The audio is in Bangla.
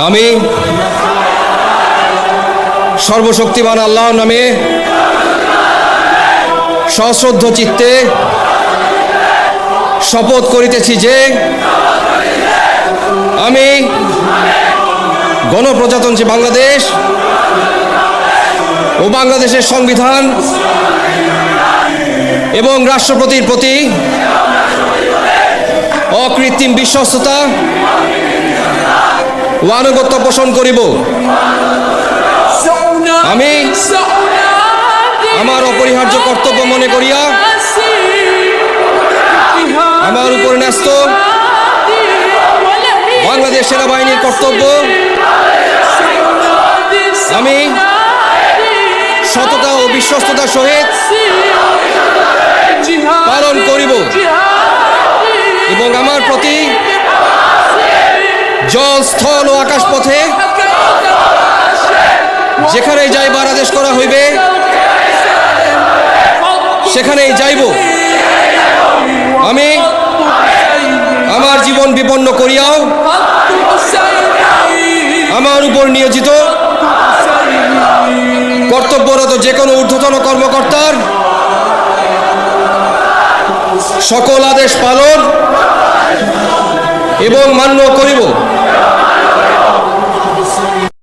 আমি সর্বশক্তিমান আল্লাহর নামে সশ্রদ্ধ চিত্তে শপথ করিতেছি যে আমি গণপ্রজাতন্ত্রী বাংলাদেশ ও বাংলাদেশের সংবিধান এবং রাষ্ট্রপতির প্রতি অকৃত্রিম বিশ্বস্ততা ও আনুগত্য পোষণ করিব। আমি আমার অপরিহার্য কর্তব্য মনে করিয়া আমার উপর ন্যস্ত বাংলাদেশ সেনাবাহিনীর কর্তব্য আমি সততা ও বিশ্বস্ততার সহিত পালন করিব এবং আমার প্রতি জল, স্থল ও আকাশ পথে যেখানেই যাইবার আদেশ করা হইবে সেখানেই যাইব। আমি আমার জীবন বিপন্ন করিয়াও আমার উপর নিয়োজিত কর্তব্যরত যে কোনো ঊর্ধ্বতন কর্মকর্তার সকল আদেশ পালন এবং মান্য করিব।